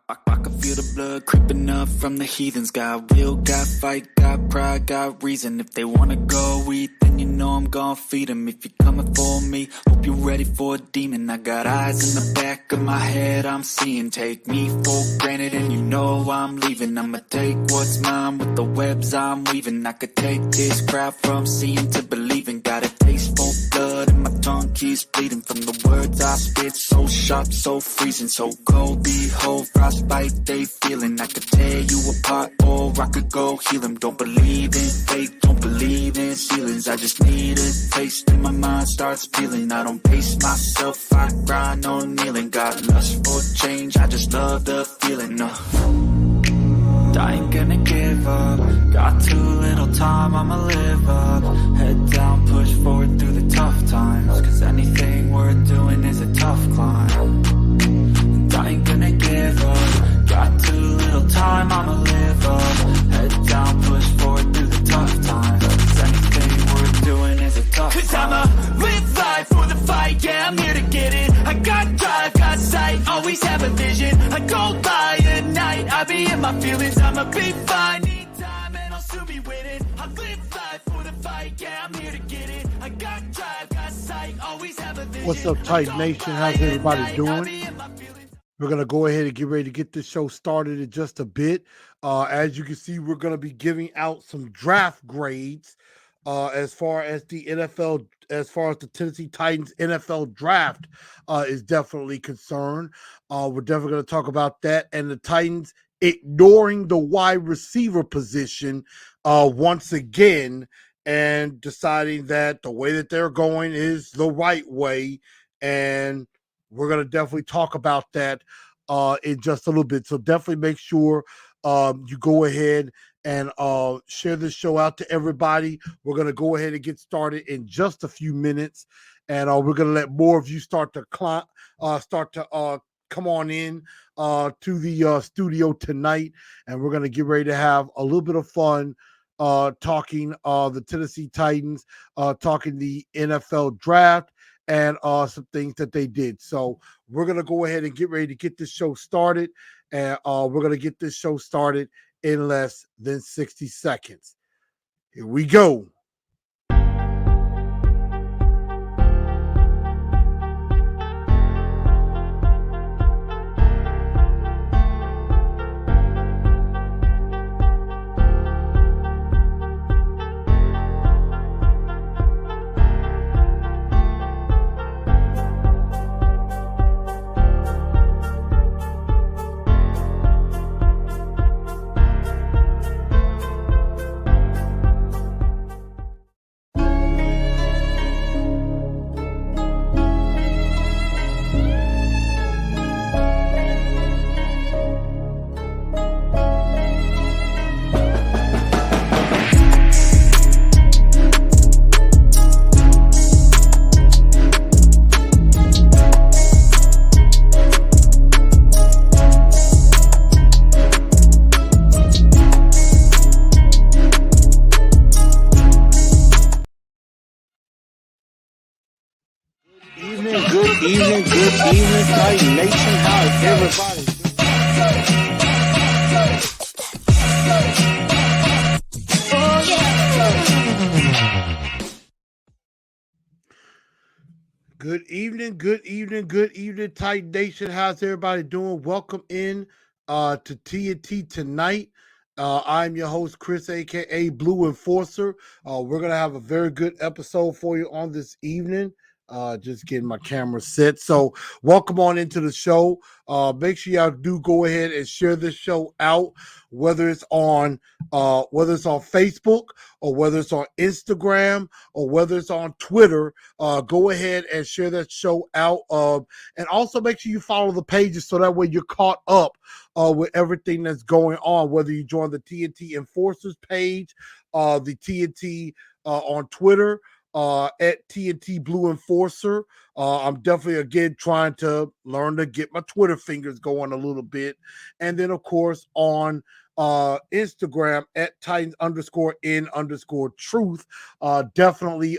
I can feel the blood creeping up from the heathens. Got will, got fight, got pride, got reason. If they wanna go eat, then you know I'm gon' feed them. If you're coming for me, hope you're ready for a demon. I got eyes in the back of my head, I'm seeing. Take me for granted and you know I'm leaving. I'ma take what's mine with the webs I'm weaving. I could take this crowd from seeing to believing. Got a taste for blood and my tongue keeps bleeding. From the words I spit, so sharp, so freezing. So cold, behold, frostbite they feeling. I could tear you apart or I could go heal them. Don't believe in fate, don't believe in ceilings. I just need a taste and my mind starts feeling. I don't pace myself, I grind on kneeling. Got lust for change, I just love the feeling. I ain't gonna give up. Got too little time, I'ma live up. Head down, push forward through the tough times. Cause anything worth doing is a tough climb. And I ain't gonna give up. Got too little time, I'ma live up. Head down, push forward through the tough times. Cause anything worth doing is a tough climb. Cause I'ma live life for the fight, yeah, I'm here to get it. I got drive, got sight, always have a vision. I go by at night, I be in my feelings. I'ma be fine, need time and I'll soon be winning. I live life for the fight, yeah, I'm here to get it. I got drive, got sight, always have a vision. What's up, Titan Nation? How's everybody doing? We're going to go ahead and get ready to get this show started in just a bit. As you can see, we're going to be giving out some draft grades as far as the NFL, as far as the Tennessee Titans NFL draft is definitely concerned. We're definitely going to talk about that and the Titans ignoring the wide receiver position once again and deciding that the way that they're going is the right way. And we're going to definitely talk about that in just a little bit. So definitely make sure you go ahead and share this show out to everybody. We're going to go ahead and get started in just a few minutes. And we're going to let more of you start to come on in to the studio tonight. And we're going to get ready to have a little bit of fun talking the Tennessee Titans, talking the NFL draft, and some things that they did. So we're going to go ahead and get ready to get this show started. And we're going to get this show started in less than 60 seconds. Here we go. Good evening, Titan Nation. How's everybody doing? Good evening, Titan Nation. How's everybody doing? Welcome in to TNT tonight. I'm your host, Chris, aka Blue Enforcer. We're gonna have a very good episode for you on this evening. Just getting my camera set. So welcome on into the show. Make sure y'all do go ahead and share this show out, whether it's on Facebook or whether it's on Instagram or whether it's on Twitter. Go ahead and share that show out. And also make sure you follow the pages so that way you're caught up with everything that's going on, whether you join the TNT Enforcers page, the TNT on Twitter, at TNT Blue Enforcer. I'm definitely, again, trying to learn to get my Twitter fingers going a little bit. And then, of course, on Instagram at Titans_in_truth. Definitely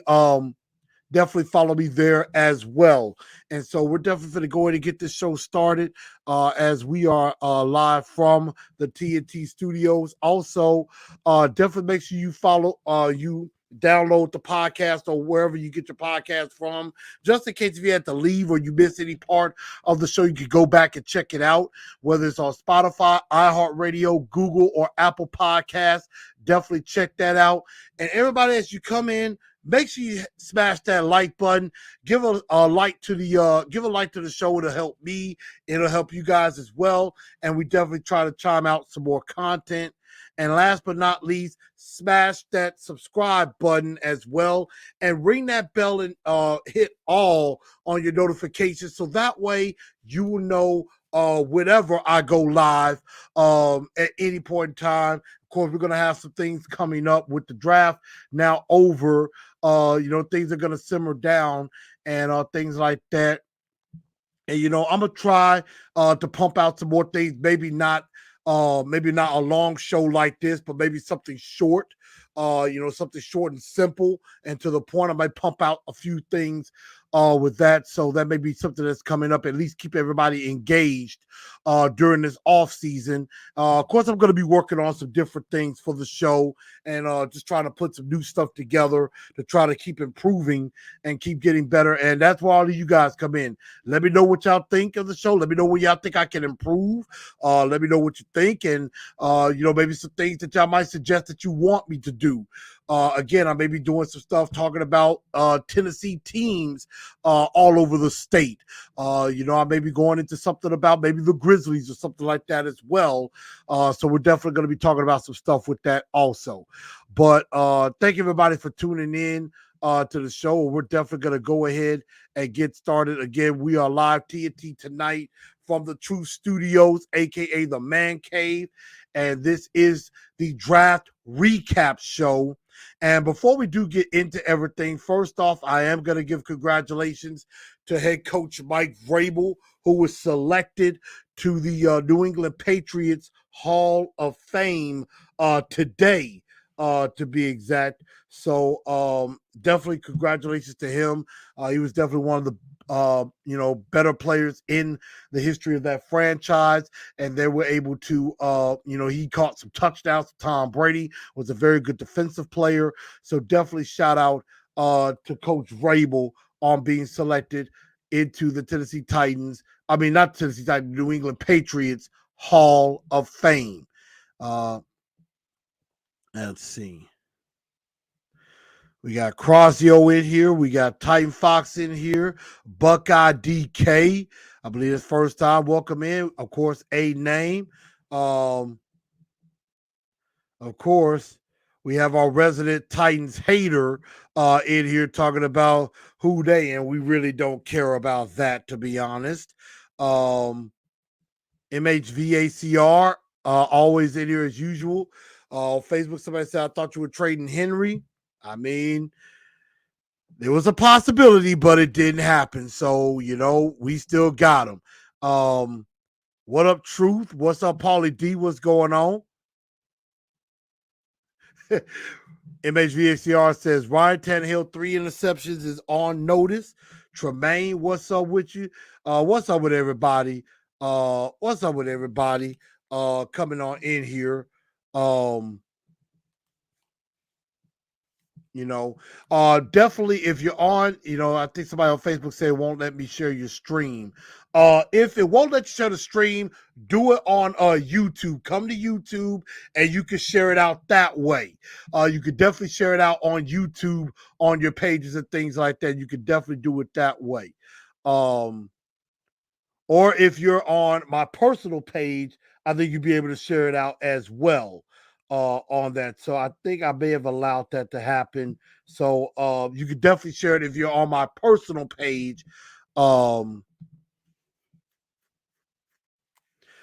definitely follow me there as well. And so we're definitely going to go ahead and get this show started as we are live from the TNT studios. Also, definitely make sure you follow, you download the podcast or wherever you get your podcast from, just in case if you had to leave or you miss any part of the show, you can go back and check it out, whether it's on Spotify, iHeartRadio, Google, or Apple Podcasts. Definitely check that out. And everybody, as you come in, make sure you smash that like button. Give a like to the show. It'll help me. It'll help you guys as well. And we definitely try to chime out some more content. And last but not least, smash that subscribe button as well, and ring that bell and hit all on your notifications, so that way you will know whenever I go live at any point in time. Of course, we're gonna have some things coming up with the draft now over. Things are gonna simmer down and things like that. And I'm gonna try to pump out some more things. Maybe not a long show like this, but maybe something short. Something short and simple and to the point. I might pump out a few things with that. So that may be something that's coming up. At least keep everybody engaged during this off season. Of course, I'm going to be working on some different things for the show and just trying to put some new stuff together to try to keep improving and keep getting better. And that's where all of you guys come in. Let me know what y'all think of the show. Let me know where y'all think I can improve. Let me know what you think, and maybe some things that y'all might suggest that you want me to do. Again, I may be doing some stuff talking about Tennessee teams all over the state. I may be going into something about maybe the Grizzlies or something like that as well. So we're definitely going to be talking about some stuff with that also. But thank you, everybody, for tuning in to the show. We're definitely going to go ahead and get started. Again, we are live TNT tonight from the True Studios, aka the Man Cave, and this is the draft recap show. And before we do get into everything, first off, I am going to give congratulations to head coach Mike Vrabel, who was selected to the New England Patriots Hall of Fame today, to be exact. So definitely congratulations to him. He was definitely one of the better players in the history of that franchise, and they were able to he caught some touchdowns. Tom Brady was a very good defensive player, so definitely shout out to Coach Vrabel on being selected into the Tennessee Titans. I mean, not Tennessee Titans, New England Patriots Hall of Fame. Let's see. We got Crosio in here. We got Titan Fox in here. Buckeye DK. I believe it's first time. Welcome in. Of course, a name. Of course, we have our resident Titans hater in here talking about who they, and we really don't care about that, to be honest. MHVACR, always in here as usual. Facebook, somebody said, I thought you were trading Henry. I mean, there was a possibility, but it didn't happen. So, we still got him. What up, Truth? What's up, Paulie D? What's going on? MHVACR says, Ryan Tannehill, 3 interceptions is on notice. Tremaine, what's up with you? What's up with everybody? Coming on in here. Definitely if you're on, I think somebody on Facebook said it won't let me share your stream. If it won't let you share the stream, do it on YouTube. Come to YouTube and you can share it out that way. You could definitely share it out on YouTube on your pages and things like that. You could definitely do it that way. Or if you're on my personal page, I think you'd be able to share it out as well on that. So I think I may have allowed that to happen. So you could definitely share it if you're on my personal page.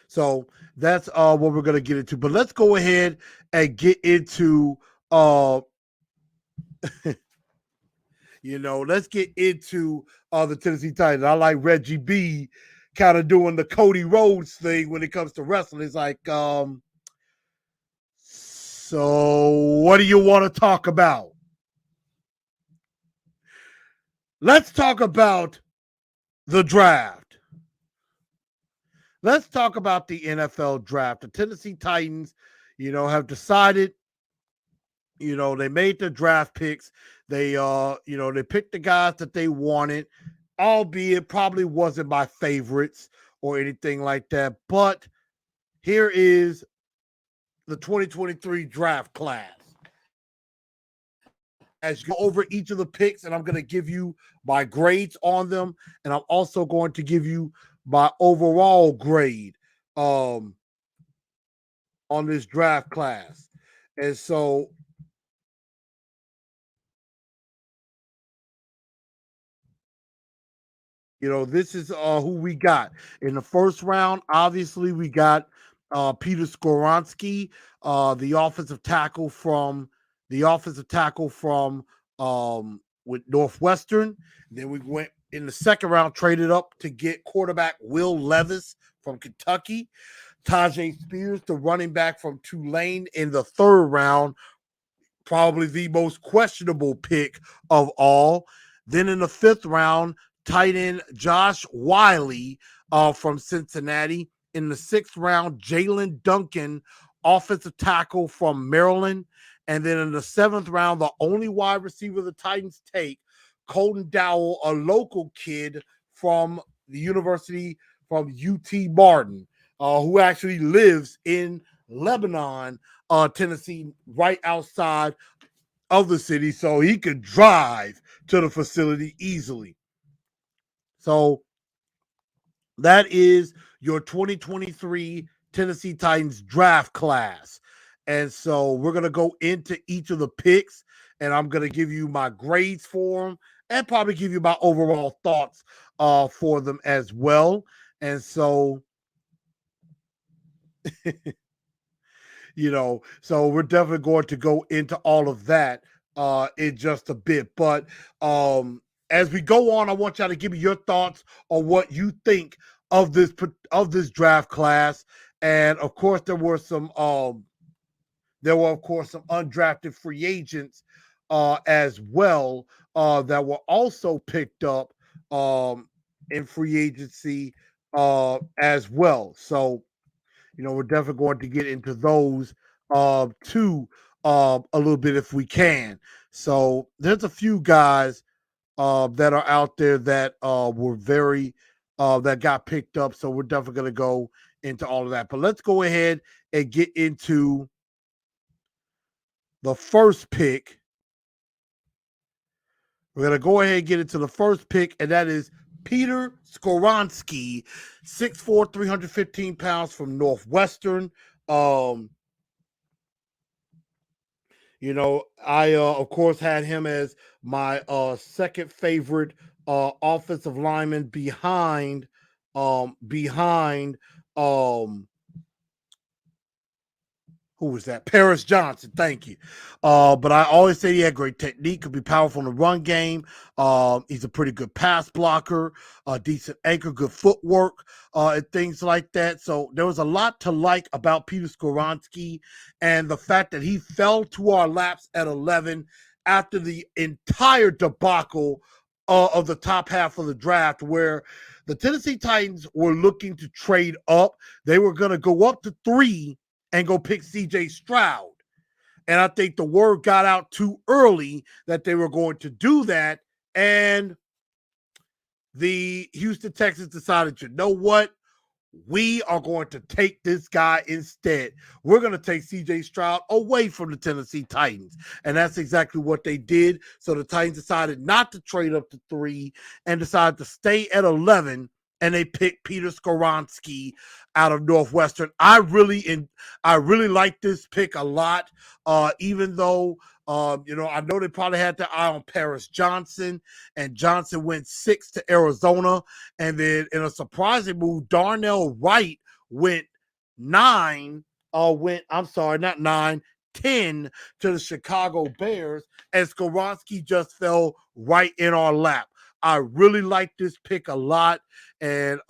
So that's what we're going to get into. But let's go ahead and get into let's get into the Tennessee Titans. I like Reggie B kind of doing the Cody Rhodes thing when it comes to wrestling. It's like, so what do you want to talk about? let's talk about the draft. Let's talk about the NFL draft. The Tennessee Titans, have decided, they made the draft picks. They picked the guys that they wanted, albeit probably wasn't my favorites or anything like that. But here is the 2023 draft class. As you go over each of the picks, and I'm going to give you my grades on them, and I'm also going to give you my overall grade on this draft class. And so this is who we got in the first round. Obviously, we got Peter Skoronski, the offensive tackle from with Northwestern. Then we went in the second round, traded up to get quarterback Will Levis from Kentucky. Tyjae Spears, the running back from Tulane, in the third round, probably the most questionable pick of all. Then in the fifth round, tight end Josh Wiley from Cincinnati. In the sixth round, Jalen Duncan, offensive tackle from Maryland. And then in the seventh round, the only wide receiver the Titans take, Colton Dowell, a local kid from the university from UT Martin, who actually lives in Lebanon, Tennessee, right outside of the city, so he could drive to the facility easily. So that is your 2023 Tennessee Titans draft class. And so we're going to go into each of the picks, and I'm going to give you my grades for them and probably give you my overall thoughts for them as well. And so, so we're definitely going to go into all of that in just a bit. But as we go on, I want y'all to give me your thoughts on what you think of this draft class. And of course, there were some undrafted free agents as well that were also picked up in free agency as well. So, we're definitely going to get into those too a little bit if we can. So there's a few guys that are out there that were very that got picked up. So we're definitely going to go into all of that. But let's go ahead and get into the first pick. We're going to go ahead and get into the first pick, and that is Peter Skoronski, 6'4", 315 pounds from Northwestern. I of course had him as my second favorite offensive lineman behind who was that? Paris Johnson. Thank you. But I always say he had great technique, could be powerful in the run game. He's a pretty good pass blocker, decent anchor, good footwork, and things like that. So there was a lot to like about Peter Skoronski, and the fact that he fell to our laps at 11 after the entire debacle of the top half of the draft, where the Tennessee Titans were looking to trade up. They were going to go up to 3 and go pick CJ Stroud. And I think the word got out too early that they were going to do that. And the Houston Texans decided, you know what? We are going to take this guy instead. We're going to take CJ Stroud away from the Tennessee Titans. And that's exactly what they did. So the Titans decided not to trade up to 3 and decided to stay at 11. And they picked Peter Skoronski out of Northwestern. I really like this pick a lot, even though I know they probably had their eye on Paris Johnson, and Johnson went 6 to Arizona. And then in a surprising move, Darnell Wright went 10 to the Chicago Bears, and Skoronski just fell right in our lap. I really like this pick a lot, and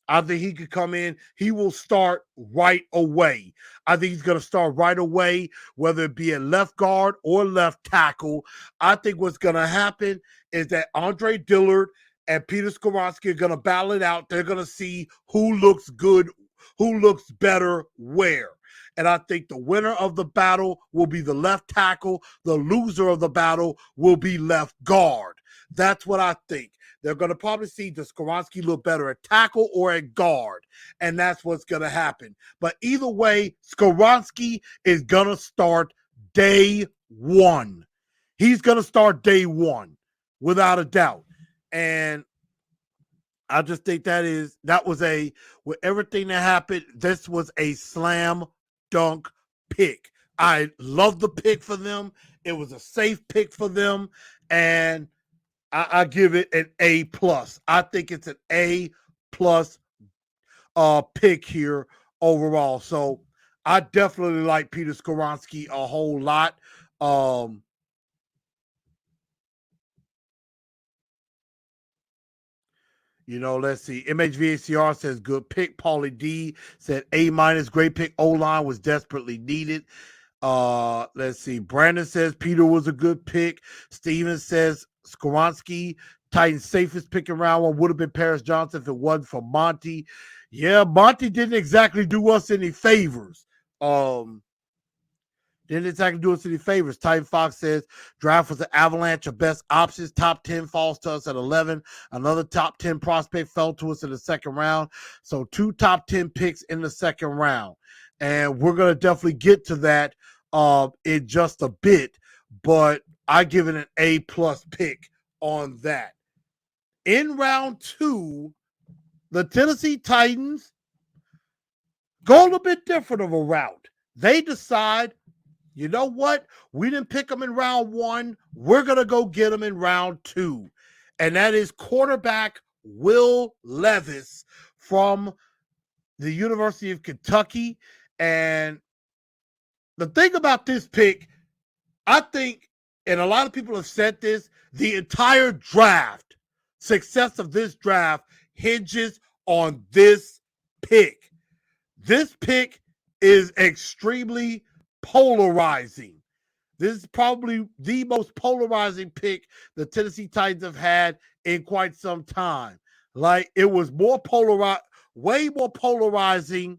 I think he could come in. He will start right away. I think he's going to start right away, whether it be a left guard or left tackle. I think what's going to happen is that Andre Dillard and Peter Skoronski are going to battle it out. They're going to see who looks good, who looks better where. And I think the winner of the battle will be the left tackle. The loser of the battle will be left guard. That's what I think. They're going to probably see does Skoronski look better at tackle or at guard, and that's what's going to happen. But either way, Skoronski is going to start day one. He's going to start day one, without a doubt. And I just think with everything that happened, this was a slam dunk pick. I love the pick for them. It was a safe pick for them, and I give it an A+. I think it's an A+ pick here overall. So I definitely like Peter Skoronski a whole lot. Let's see. MHVACR says good pick. Paulie D said A-, great pick. O-line was desperately needed. Let's see. Brandon says Peter was a good pick. Steven says Skoronski, Titans' safest pick in round one would have been Paris Johnson if it wasn't for Monty. Yeah, Monty didn't exactly do us any favors. Titan Fox says draft was an avalanche of best options. Top 10 falls to us at 11. Another top 10 prospect fell to us in the second round. So 2 top 10 picks in the second round. And we're going to definitely get to that in just a bit. But I give it an A+ pick on that. In round 2, the Tennessee Titans go a little bit different of a route. They decide, you know what? We didn't pick them in round 1. We're going to go get them in round 2. And that is quarterback Will Levis from the University of Kentucky. And the thing about this pick, I think, and a lot of people have said this, the entire draft, success of this draft hinges on this pick. This pick is extremely polarizing. This is probably the most polarizing pick the Tennessee Titans have had in quite some time. Like, it was way more polarizing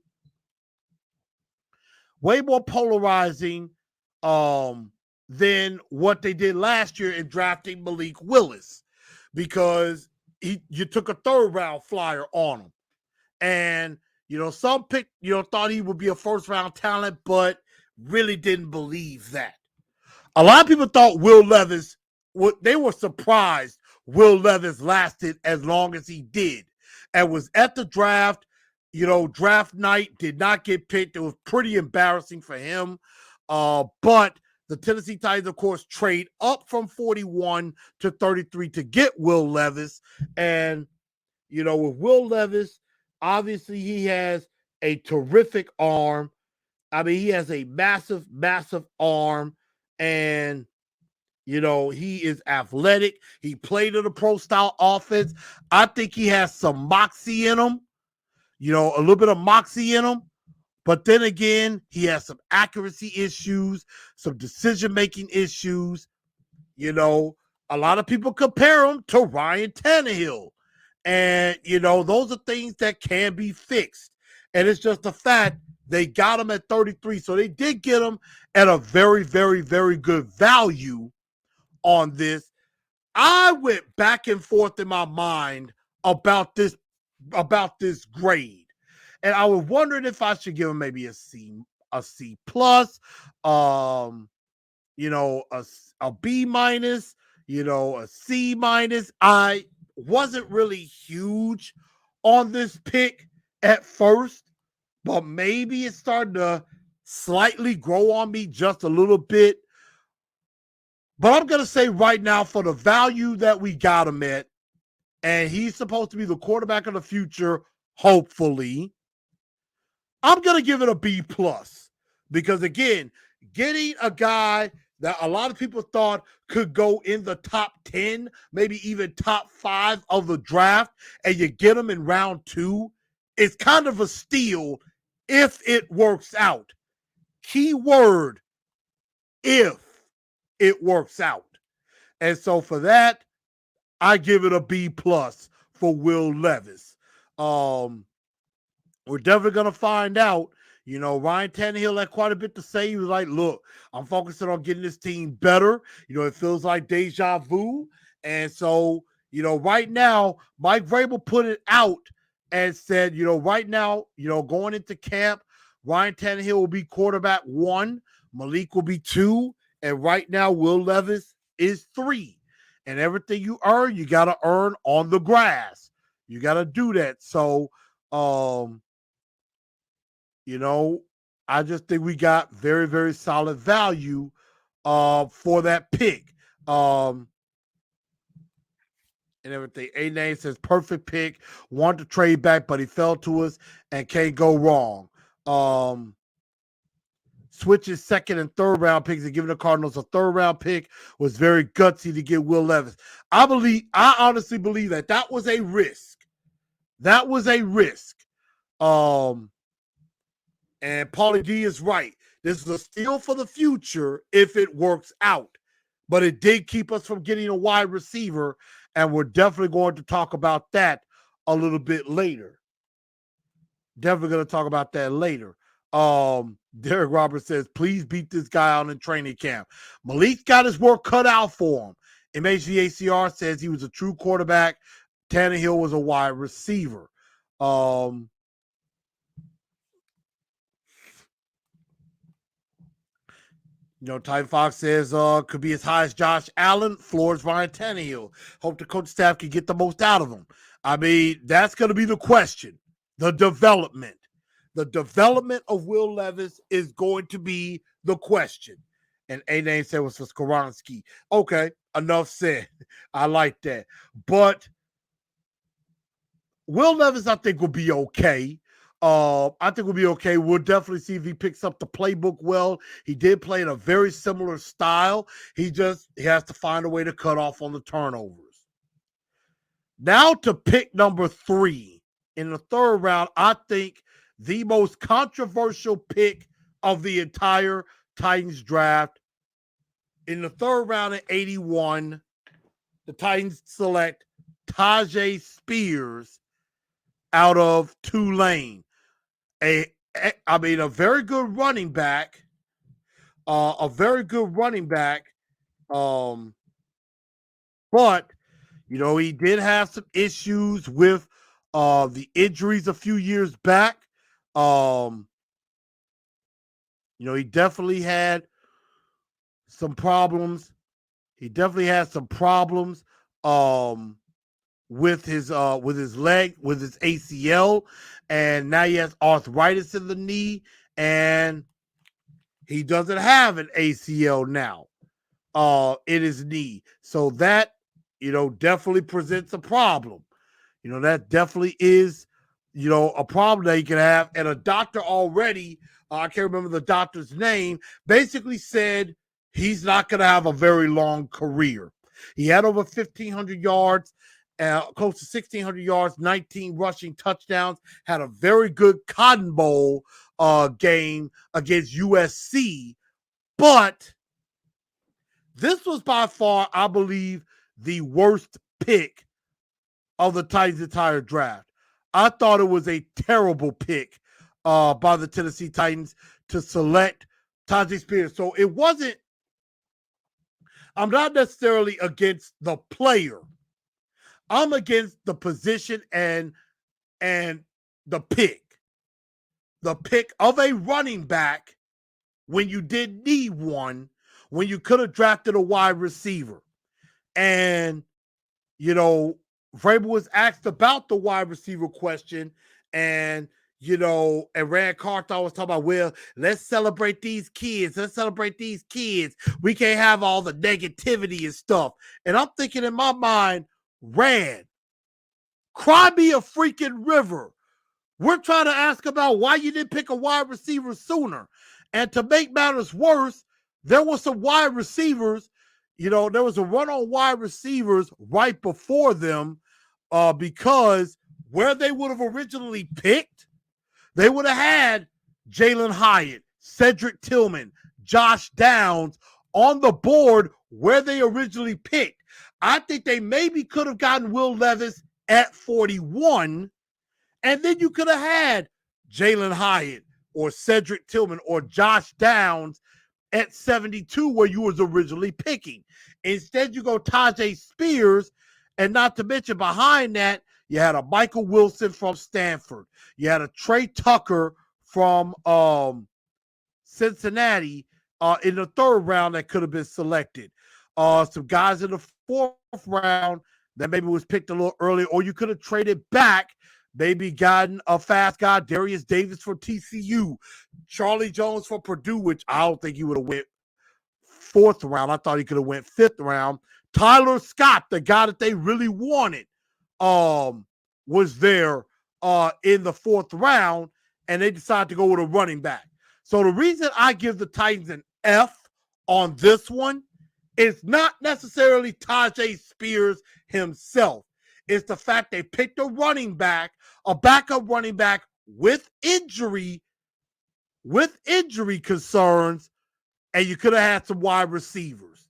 than what they did last year in drafting Malik Willis, because you took a third round flyer on him. And, some thought he would be a first round talent, but really didn't believe that. A lot of people thought Will Levis, they were surprised Will Levis lasted as long as he did and was at the draft. Draft night, did not get picked. It was pretty embarrassing for him. But the Tennessee Titans, of course, trade up from 41 to 33 to get Will Levis. And, with Will Levis, obviously he has a terrific arm. I mean, he has a massive, massive arm. And, he is athletic. He played in a pro-style offense. I think he has some moxie in him. A little bit of moxie in him. But then again, he has some accuracy issues, some decision-making issues. A lot of people compare him to Ryan Tannehill. And, those are things that can be fixed. And it's just the fact they got him at 33. So they did get him at a very, very, very good value on this. I went back and forth in my mind about this grade. And I was wondering if I should give him maybe a C+, a B-, a C-. I wasn't really huge on this pick at first, but maybe it's starting to slightly grow on me just a little bit. But I'm going to say right now, for the value that we got him at, and he's supposed to be the quarterback of the future, hopefully, I'm going to give it a B+. Because, again, getting a guy that a lot of people thought could go in the top 10, maybe even top 5 of the draft, and you get him in round 2, it's kind of a steal if it works out. Key word, if it works out. And so for that, I give it a B+ for Will Levis. We're definitely going to find out. You know, Ryan Tannehill had quite a bit to say. He was like, look, I'm focusing on getting this team better. You know, it feels like deja vu. And so, you know, right now, Mike Vrabel put it out and said, you know, right now, you know, going into camp, Ryan Tannehill will be quarterback 1, Malik will be 2, and right now Will Levis is 3. And everything you earn, you got to earn on the grass. You got to do that. So, you know, I just think we got very, very solid value for that pick. And everything. A-Name says, perfect pick. Wanted to trade back, but he fell to us and can't go wrong. Switches second and third round picks and giving the Cardinals a third round pick was very gutsy to get Will Levis. I honestly believe that was a risk. That was a risk. And Paulie D is right. This is a steal for the future if it works out. But it did keep us from getting a wide receiver, and we're definitely going to talk about that a little bit later. Definitely going to talk about that later. Derek Roberts says, please beat this guy out in training camp. Malik's got his work cut out for him. MHVACR says he was a true quarterback. Tannehill was a wide receiver. You know, Ty Fox says could be as high as Josh Allen, floors Ryan Tannehill. Hope the coach staff can get the most out of him. I mean, that's going to be the question. The development. The development of Will Levis is going to be the question. And A-Name said was for Skoronski. Okay, enough said. I like that. But Will Levis, I think, will be okay. I think we'll be okay. We'll definitely see if he picks up the playbook well. He did play in a very similar style. He has to find a way to cut off on the turnovers. Now to pick number 3 in the third round, I think the most controversial pick of the entire Titans draft. In the third round at 81, the Titans select Tyjae Spears out of Tulane. A very good running back. But, you know, he did have some issues with the injuries a few years back. You know, he definitely had some problems. With his leg, with his ACL, and now he has arthritis in the knee, and he doesn't have an ACL now in his knee. So that, you know, definitely presents a problem. You know, that definitely is, you know, a problem that you can have. And a doctor already, I can't remember the doctor's name, basically said he's not going to have a very long career. He had over 1,500 yards, close to 1,600 yards, 19 rushing touchdowns, had a very good Cotton Bowl game against USC. But this was by far, I believe, the worst pick of the Titans' entire draft. I thought it was a terrible pick by the Tennessee Titans to select Tyjae Spears. So it wasn't, I'm not necessarily against the player. I'm against the position and the pick. The pick of a running back when you did need one, when you could have drafted a wide receiver. And, you know, Vrabel was asked about the wide receiver question, and, you know, and Rand Carthon was talking about, well, let's celebrate these kids. We can't have all the negativity and stuff. And I'm thinking in my mind, Rand, cry me a freaking river. We're trying to ask about why you didn't pick a wide receiver sooner. And to make matters worse, there were some wide receivers, you know, there was a run on wide receivers right before them because where they would have originally picked, they would have had Jalin Hyatt, Cedric Tillman, Josh Downs on the board where they originally picked. I think they maybe could have gotten Will Levis at 41, and then you could have had Jalin Hyatt or Cedric Tillman or Josh Downs at 72 where you was originally picking. Instead, you go Tyjae Spears, and not to mention behind that, you had a Michael Wilson from Stanford. You had a Trey Tucker from Cincinnati in the third round that could have been selected. Some guys in the fourth round that maybe was picked a little early, or you could have traded back, maybe gotten a fast guy, Darius Davis from TCU, Charlie Jones from Purdue, which I don't think he would have went fourth round. I thought he could have went fifth round. Tyler Scott, the guy that they really wanted, was there in the fourth round, and they decided to go with a running back. So the reason I give the Titans an F on this one is not necessarily Tyjae Spears himself. It's the fact they picked a running back, a backup running back with injury concerns, and you could have had some wide receivers.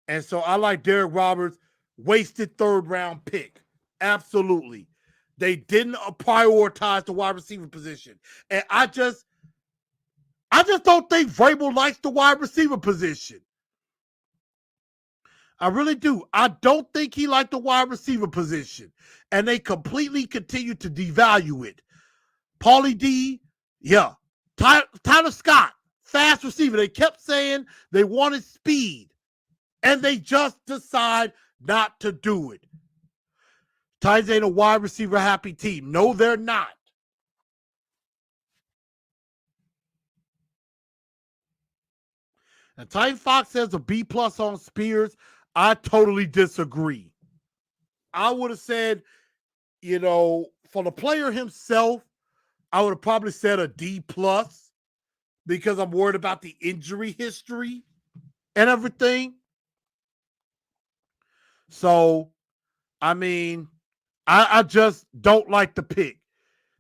And so I like Derek Roberts, wasted third round pick. Absolutely. They didn't prioritize the wide receiver position. And I just don't think Vrabel likes the wide receiver position. I really do. I don't think he liked the wide receiver position. And they completely continue to devalue it. Paulie D, yeah. Tyler Scott, fast receiver. They kept saying they wanted speed. And they just decide not to do it. Titans ain't a wide receiver happy team. No, they're not. And Titan Fox says a B+ on Spears. I totally disagree. I would have said, for the player himself, I would have probably said a D+ because I'm worried about the injury history and everything. So, I mean, I just don't like the pick.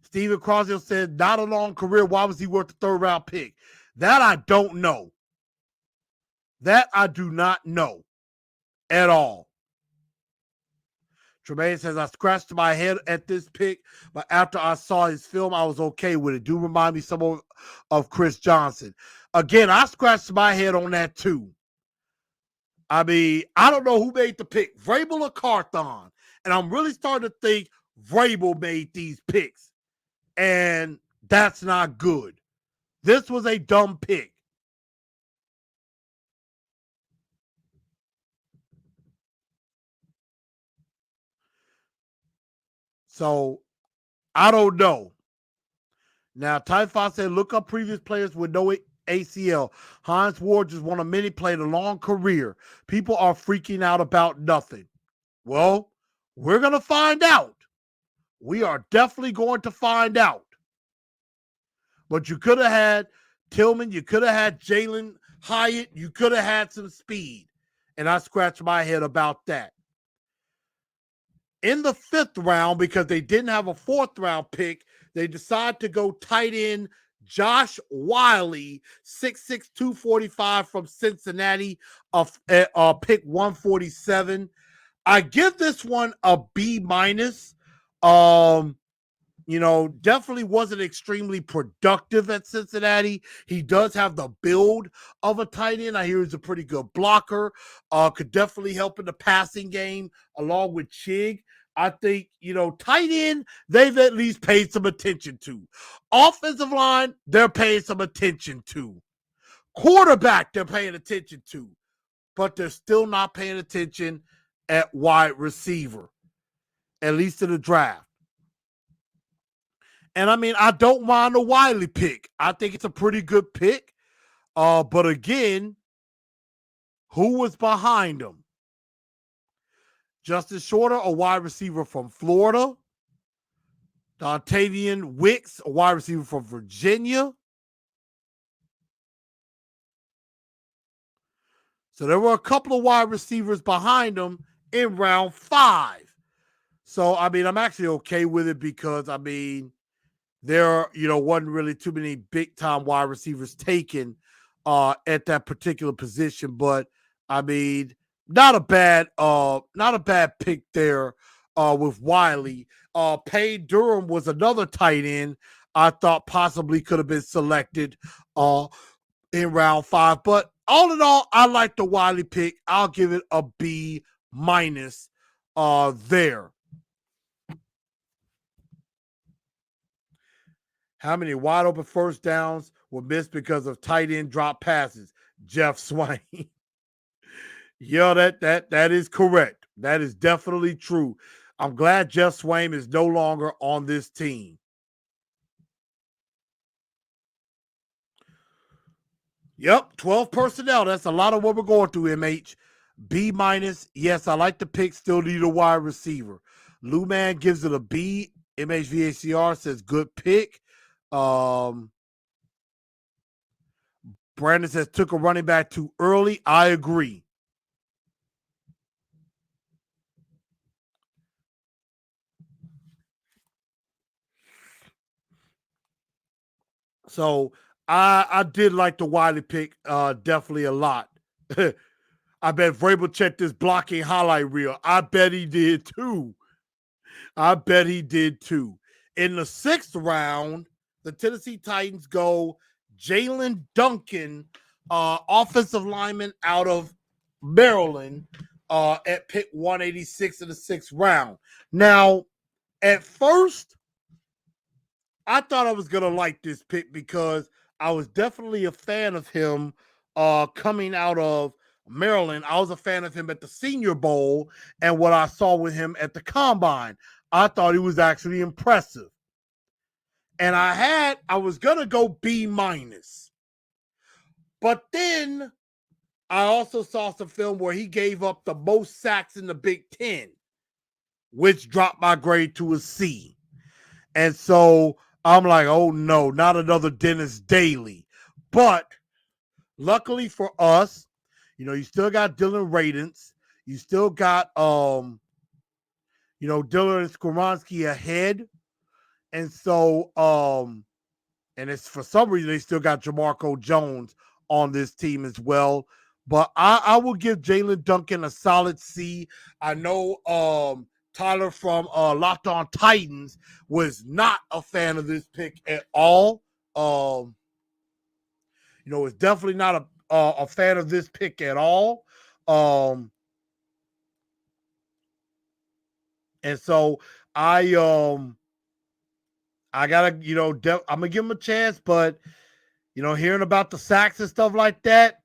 Steven Croswell said, not a long career. Why was he worth the third round pick? That I don't know. That I do not know at all. Tremaine says, I scratched my head at this pick, but after I saw his film, I was okay with it. Do remind me some of Chris Johnson. Again, I scratched my head on that too. I mean, I don't know who made the pick, Vrabel or Carthon. And I'm really starting to think Vrabel made these picks. And that's not good. This was a dumb pick. So, I don't know. Now, Ty Fox said, look up previous players with no ACL. Hines Ward just won a mini, played a long career. People are freaking out about nothing. Well, we're going to find out. We are definitely going to find out. But you could have had Tillman. You could have had Jalin Hyatt. You could have had some speed. And I scratched my head about that. In the fifth round, because they didn't have a fourth round pick, they decided to go tight end Josh Wiley, 6'6", 245 from Cincinnati, pick 147. I give this one a B-. Definitely wasn't extremely productive at Cincinnati. He does have the build of a tight end. I hear he's a pretty good blocker. Could definitely help in the passing game along with Chig. I think, tight end, they've at least paid some attention to. Offensive line, they're paying some attention to. Quarterback, they're paying attention to. But they're still not paying attention at wide receiver, at least in the draft. And I mean, I don't mind the Wiley pick. I think it's a pretty good pick. But again, who was behind him? Justin Shorter, a wide receiver from Florida. Dontavian Wicks, a wide receiver from Virginia. So there were a couple of wide receivers behind him in round 5. So, I mean, I'm actually okay with it because, I mean, there, wasn't really too many big time wide receivers taken at that particular position. But I mean, not a bad pick there with Wiley. Payne Durham was another tight end I thought possibly could have been selected in round 5. But all in all, I like the Wiley pick. I'll give it a B minus there. How many wide open first downs were missed because of tight end drop passes? Jeff Swain. Yeah, that is correct. That is definitely true. I'm glad Jeff Swain is no longer on this team. Yep, 12 personnel. That's a lot of what we're going through, MH. B minus. Yes, I like the pick. Still need a wide receiver. Lou Man gives it a B. MHVACR says good pick. Brandon says took a running back too early. I agree. So I did like the Wiley pick definitely a lot. I bet Vrabel checked this blocking highlight reel. I bet he did too. In the 6th round, the Tennessee Titans go Jalen Duncan, offensive lineman out of Maryland, at pick 186 in the 6th round. Now, at first, I thought I was going to like this pick because I was definitely a fan of him coming out of Maryland. I was a fan of him at the Senior Bowl and what I saw with him at the Combine. I thought he was actually impressive. And I was going to go B minus. But then I also saw some film where he gave up the most sacks in the Big Ten, which dropped my grade to a C. And so I'm like, oh no, not another Dennis Daly. But luckily for us, you still got Dylan Radins. You still got Dylan Skoronski ahead. And so and it's for some reason they still got Jamarco Jones on this team as well. But I will give Jalen Duncan a solid C. I know Tyler from Locked On Titans was not a fan of this pick at all. Is definitely not a fan of this pick at all. And so I gotta, I'm gonna give him a chance, but hearing about the sacks and stuff like that,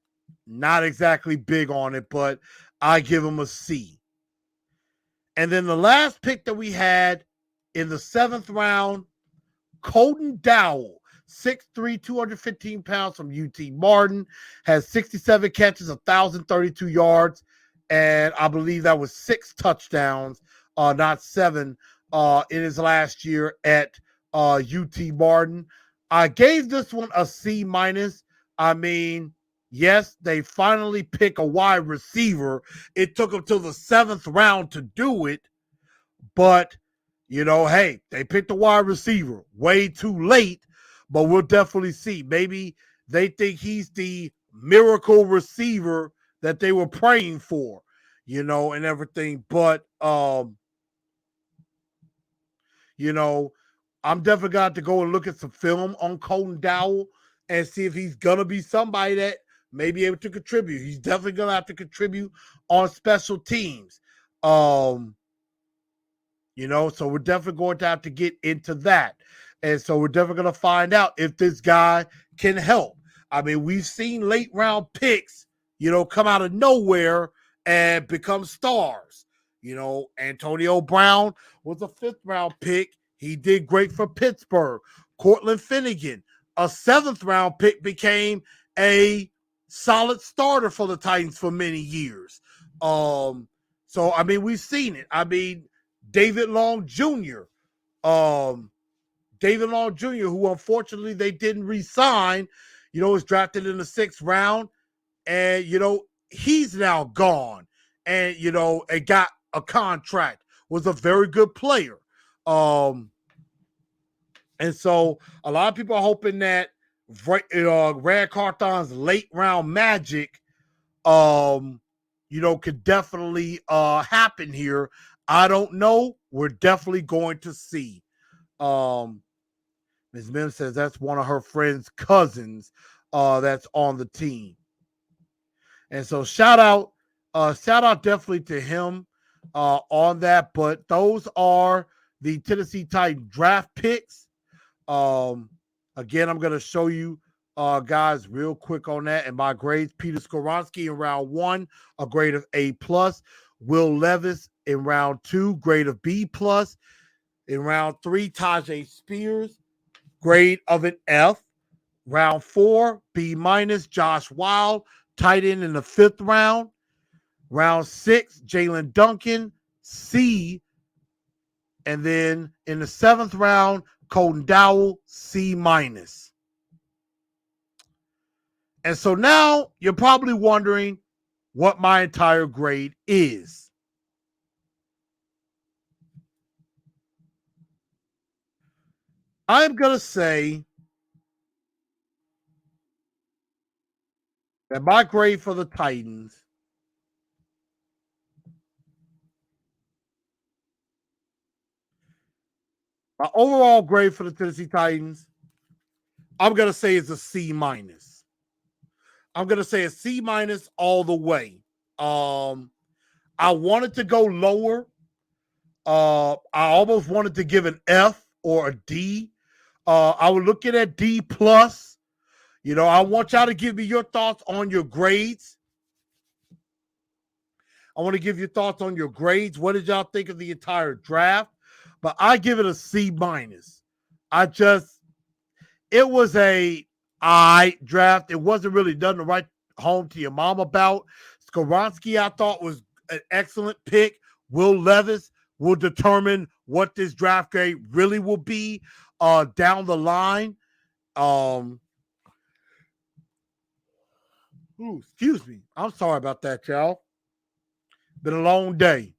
not exactly big on it, but I give him a C. And then the last pick that we had in the 7th round, Colton Dowell, 6'3", 215 pounds from UT Martin, has 67 catches, 1,032 yards, and I believe that was 6 touchdowns, not 7, in his last year at UT Martin. I gave this one a C minus. I mean, yes, they finally pick a wide receiver. It took them till the 7th round to do it, but hey, they picked a wide receiver way too late, but we'll definitely see. Maybe they think he's the miracle receiver that they were praying for, and everything. But I'm definitely going to go and look at some film on Colton Dowell and see if he's going to be somebody that may be able to contribute. He's definitely going to have to contribute on special teams. So we're definitely going to have to get into that. And so we're definitely going to find out if this guy can help. I mean, we've seen late round picks, come out of nowhere and become stars. Antonio Brown was a 5th round pick. He did great for Pittsburgh. Cortland Finnegan, a 7th round pick, became a solid starter for the Titans for many years. So, I mean, we've seen it. I mean, David Long Jr., who unfortunately they didn't re-sign, was drafted in the 6th round. And, he's now gone and, and got a contract was a very good player. And so a lot of people are hoping that Rand Carthon's late round magic, could definitely happen here. I don't know. We're definitely going to see. Ms. Mims says that's one of her friend's cousins that's on the team. And so shout out definitely to him on that. But those are the Tennessee Titans draft picks. Again, I'm going to show you guys real quick on that and my grades. Peter Skoronski in round 1, a grade of A+. Will Levis in round 2, grade of B+. In round 3, Tyjae Spears, grade of an F. Round 4, B-. Josh Wild, tight end in the 5th round. Round 6, Jalen Duncan, C. And then in the 7th round, Colton Dowell, C-. And so now you're probably wondering what my entire grade is. I'm going to say that my grade for the Titans my overall grade for the Tennessee Titans, I'm going to say is a C-. I'm going to say a C- all the way. I wanted to go lower. I almost wanted to give an F or a D. I was looking at D+. I want y'all to give me your thoughts on your grades. I want to give your thoughts on your grades. What did y'all think of the entire draft? But I give it a C-. It was a I draft. It wasn't really done to write home to your mom about. Skoronski, I thought, was an excellent pick. Will Levis will determine what this draft grade really will be down the line. Excuse me. I'm sorry about that, y'all. Been a long day.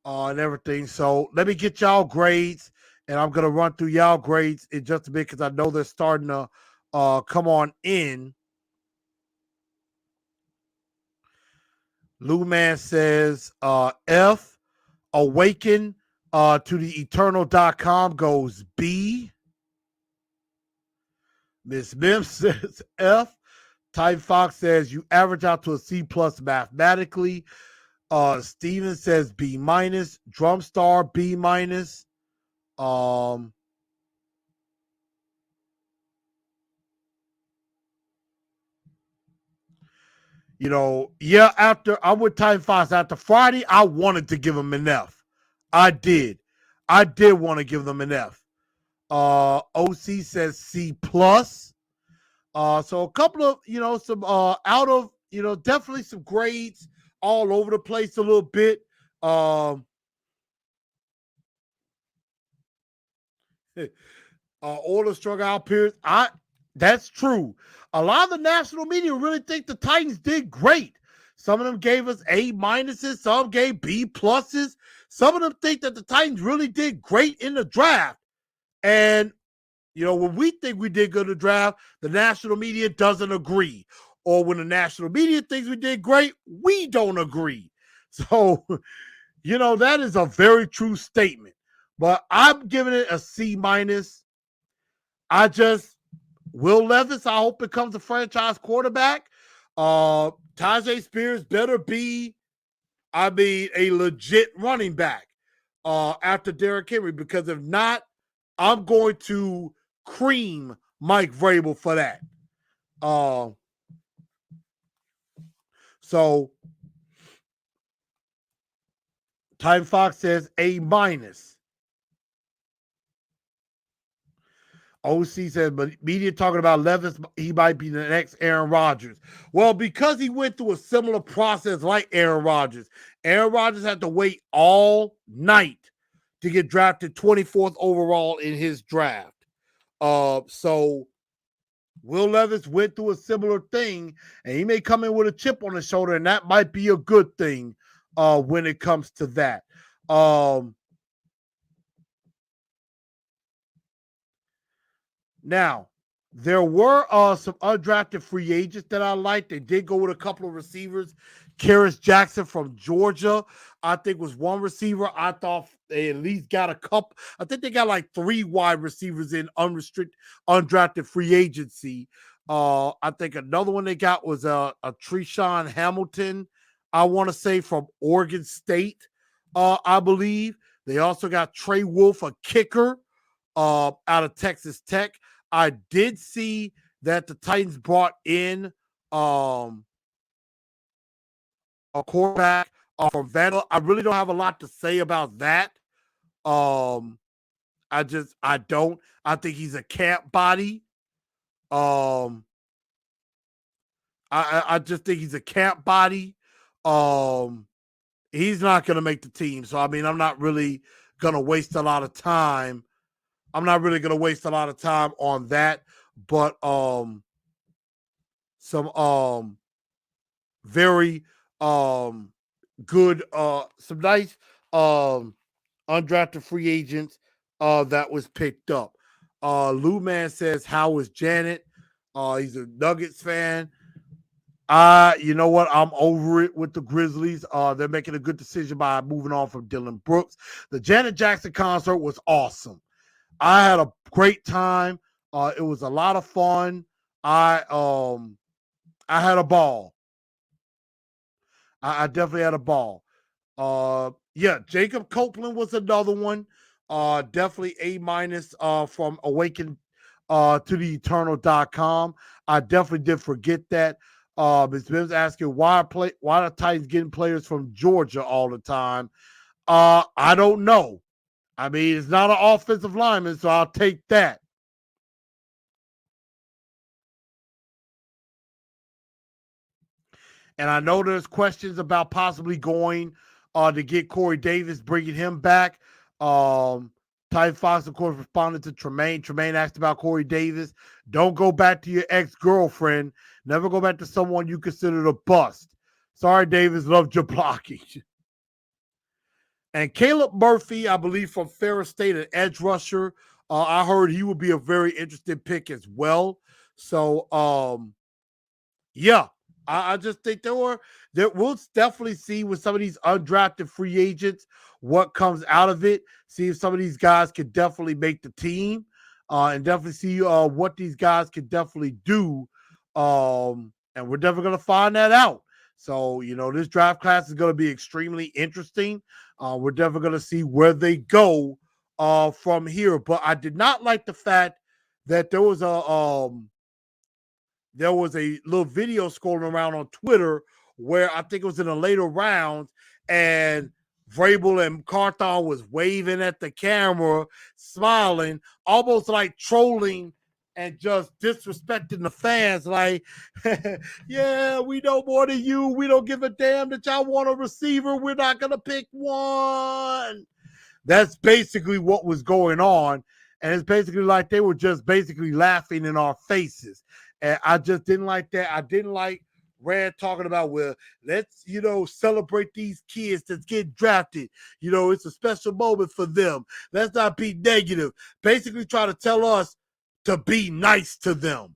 And everything. So let me get y'all grades, and I'm gonna run through y'all grades in just a bit because I know they're starting to come on in. Lou Man says F. Awaken to the eternal.com goes B. Miss Mim says F. Ty Fox says you average out to a C+ mathematically. Steven says B-. Drumstar B-. After I'm with Ty Fox, after Friday, I wanted to give him an F. I did want to give them an F. OC says C+. So a couple of, some out of, definitely some grades all over the place a little bit. All the strung out periods. That's true. A lot of the national media really think the Titans did great. Some of them gave us A-, some gave B+. Some of them think that the Titans really did great in the draft. And, when we think we did good in the draft, the national media doesn't agree. Or when the national media thinks we did great, we don't agree. So, that is a very true statement. But I'm giving it a C-. Will Levis, I hope becomes a franchise quarterback. Tyjae Spears better be, a legit running back after Derrick Henry, because if not, I'm going to cream Mike Vrabel for that. So Time Fox says A-. OC says, but media talking about Levis, he might be the next Aaron Rodgers. Well, because he went through a similar process like Aaron Rodgers. Aaron Rodgers had to wait all night to get drafted 24th overall in his draft. So Will Levis went through a similar thing, and he may come in with a chip on his shoulder, and that might be a good thing when it comes to that. Now, there were some undrafted free agents that I liked. They did go with a couple of receivers. Karis Jackson from Georgia, I think, was one receiver. I thought they at least got a couple. I think they got like 3 wide receivers in undrafted free agency. I think another one they got was a Treshaun Hamilton, I want to say, from Oregon State, I believe. They also got Trey Wolf, a kicker, out of Texas Tech. I did see that the Titans brought in a quarterback from Vandal. I really don't have a lot to say about that. I don't. I think he's a camp body. I just think he's a camp body. He's not going to make the team. So, I mean, I'm not really going to waste a lot of time. I'm not really going to waste a lot of time on that, but some very good, some nice undrafted free agents that was picked up. Lou Man says, how is Janet? He's a Nuggets fan. You know what? I'm over it with the Grizzlies. They're making a good decision by moving on from Dillon Brooks. The Janet Jackson concert was awesome. I had a great time. It was a lot of fun. I had a ball. I definitely had a ball. Yeah, Jacob Copeland was another one. Definitely A- from Awaken to the Eternal.com. I definitely did forget that. Ms. Mims asking why the Titans getting players from Georgia all the time. I don't know. I mean, it's not an offensive lineman, so I'll take that. And I know there's questions about possibly going to get Corey Davis, bringing him back. Ty Fox, of course, responded to Tremaine. Tremaine asked about Corey Davis. Don't go back to your ex-girlfriend. Never go back to someone you considered a bust. Sorry, Davis, loved your blocking. And Caleb Murphy, I believe, from Ferris State, an edge rusher. I heard he would be a very interesting pick as well. So, yeah, I just think we'll definitely see with some of these undrafted free agents what comes out of it. See if some of these guys can definitely make the team, and definitely see what these guys can definitely do. And we're definitely going to find that out. So, this draft class is going to be extremely interesting. We're definitely going to see where they go from here. But I did not like the fact that there was a little video scrolling around on Twitter where I think it was in the later rounds, and Vrabel and Carthon was waving at the camera, smiling, almost like trolling and just disrespecting the fans. Like, yeah, we know more than you. We don't give a damn that y'all want a receiver. We're not going to pick one. That's basically what was going on. And it's basically like they were just basically laughing in our faces. And I just didn't like that. I didn't like Rand talking about, well, let's, celebrate these kids that's getting drafted. It's a special moment for them. Let's not be negative. Basically try to tell us to be nice to them.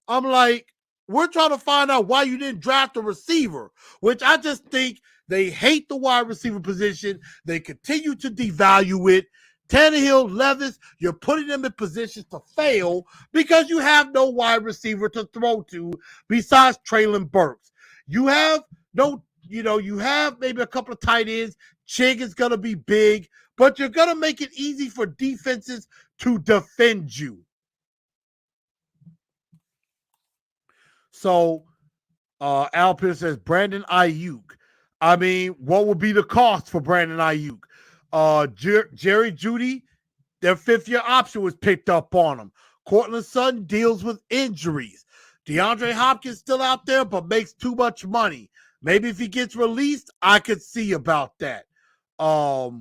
I'm like, we're trying to find out why you didn't draft a receiver, which I just think they hate the wide receiver position. They continue to devalue it. Tannehill, Levis, you're putting them in positions to fail because you have no wide receiver to throw to besides Treylon Burks. You have you have maybe a couple of tight ends. Chig is going to be big, but you're going to make it easy for defenses to defend you. So, Al Pierce says, Brandon Ayuk. I mean, what would be the cost for Brandon Ayuk? Jerry Jeudy, their 5th-year option was picked up on him. Cortland Sutton deals with injuries. DeAndre Hopkins still out there, but makes too much money. Maybe if he gets released, I could see about that. But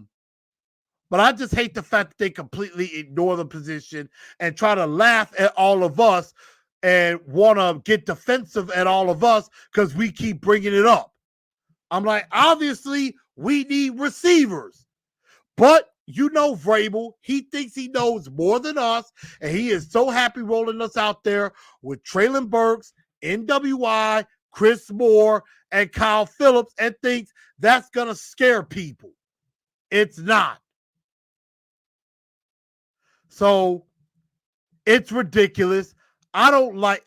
I just hate the fact that they completely ignore the position and try to laugh at all of us and want to get defensive at all of us because we keep bringing it up. I'm like, obviously, we need receivers. But you know Vrabel, he thinks he knows more than us, and he is so happy rolling us out there with Treylon Burks, NWI, Chris Moore, and Kyle Phillips, and thinks that's going to scare people. It's not. So it's ridiculous. I didn't like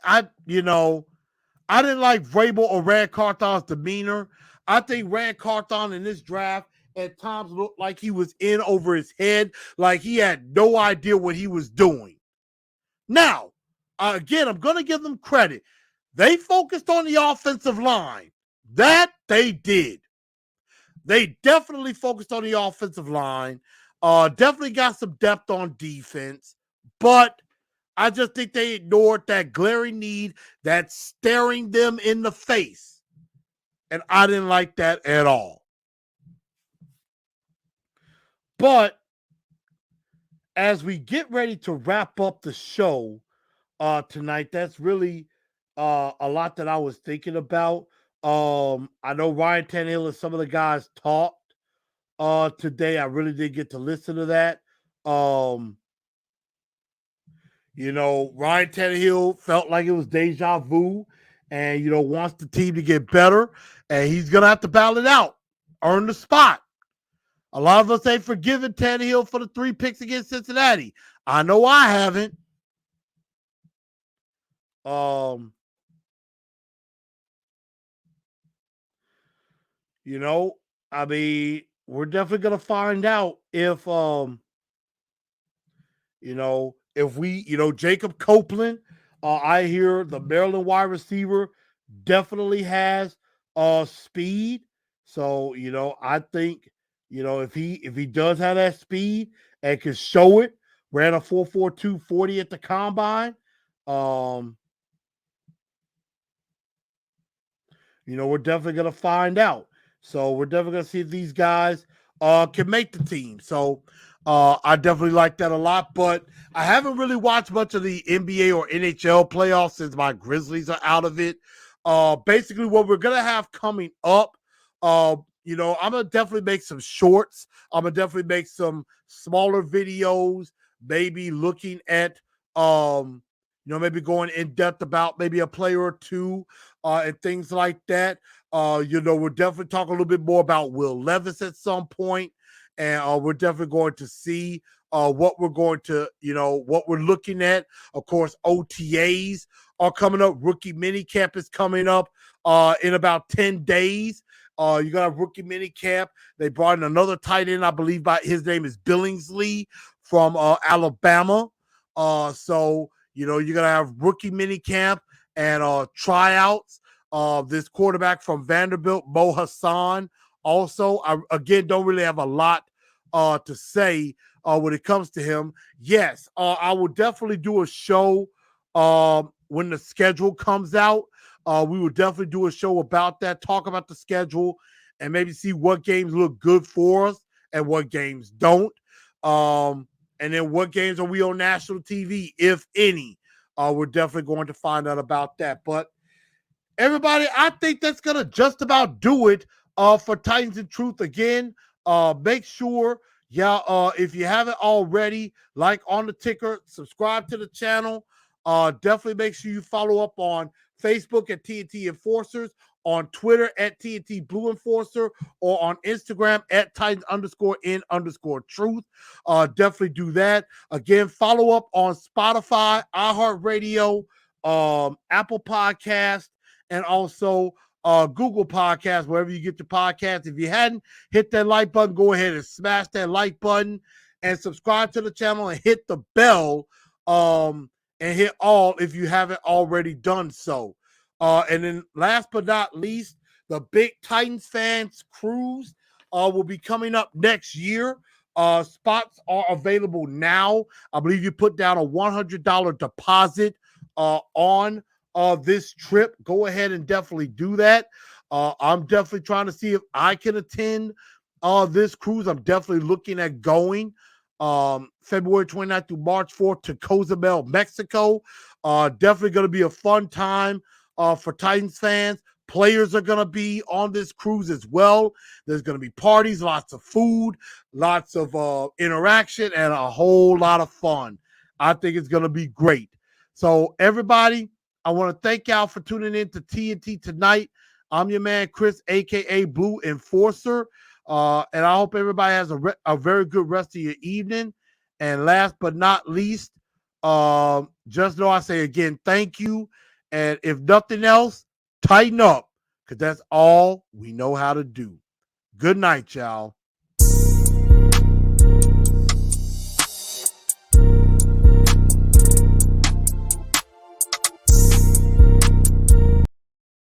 Vrabel or Rand Carthon's demeanor. I think Rand Carthon in this draft at times looked like he was in over his head, like he had no idea what he was doing. Now, again, I'm going to give them credit. They focused on the offensive line. That they did. They definitely focused on the offensive line. Definitely got some depth on defense. But I just think they ignored that glaring need that's staring them in the face. And I didn't like that at all. But as we get ready to wrap up the show tonight, that's really a lot that I was thinking about. I know Ryan Tannehill and some of the guys talked today. I really did get to listen to that. Ryan Tannehill felt like it was deja vu and, wants the team to get better. And he's going to have to battle it out, earn the spot. A lot of us ain't forgiven Tannehill for the 3 picks against Cincinnati. I know I haven't. We're definitely going to find out if Jacob Copeland, I hear the Maryland wide receiver definitely has speed. So, I think, if he does have that speed and can show it, ran a 4.42 40 at the combine. We're definitely going to find out. So we're definitely going to see if these guys can make the team. So I definitely like that a lot. But I haven't really watched much of the NBA or NHL playoffs since my Grizzlies are out of it. Basically, what we're going to have coming up, I'm going to definitely make some shorts. I'm going to definitely make some smaller videos, maybe looking at, maybe going in depth about maybe a player or two and things like that. We're definitely talking a little bit more about Will Levis at some point, and we're definitely going to see what we're going to, what we're looking at. Of course, OTAs are coming up. Rookie minicamp is coming up in about 10 days. You got a rookie minicamp. They brought in another tight end, I believe his name is Billingsley from Alabama. So you're going to have rookie minicamp and tryouts. This quarterback from Vanderbilt, Mo Hassan. Also, I, again, don't really have a lot to say when it comes to him. Yes, I will definitely do a show when the schedule comes out. We will definitely do a show about that, talk about the schedule, and maybe see what games look good for us and what games don't. And then what games are we on national TV, if any. We're definitely going to find out about that. But everybody, I think that's going to just about do it for Titans and Truth. Again, make sure, if you haven't already, like on the ticker, subscribe to the channel. Definitely make sure you follow up on Facebook at TNT Enforcers, on Twitter at TNT Blue Enforcer, or on Instagram at Titans_in_truth. Definitely do that. Again, follow up on Spotify, iHeartRadio, Apple Podcast, and also Google Podcasts, wherever you get your podcasts. If you hadn't hit that like button, go ahead and smash that like button and subscribe to the channel and hit the bell and hit all if you haven't already done so. And then last but not least, the Big Titans Fans Cruise will be coming up next year. Spots are available now. I believe you put down a $100 deposit on this trip. Go ahead and definitely do that. I'm definitely trying to see if I can attend this cruise. I'm definitely looking at going February 29th through March 4th to Cozumel, Mexico. Definitely going to be a fun time for Titans fans. Players are going to be on this cruise as well. There's going to be parties, lots of food, lots of interaction, and a whole lot of fun. I think it's going to be great. So, everybody, I want to thank y'all for tuning in to TNT Tonight. I'm your man, Chris, a.k.a. Blue Enforcer. And I hope everybody has a very good rest of your evening. And last but not least, just know I say again, thank you. And if nothing else, tighten up, because that's all we know how to do. Good night, y'all.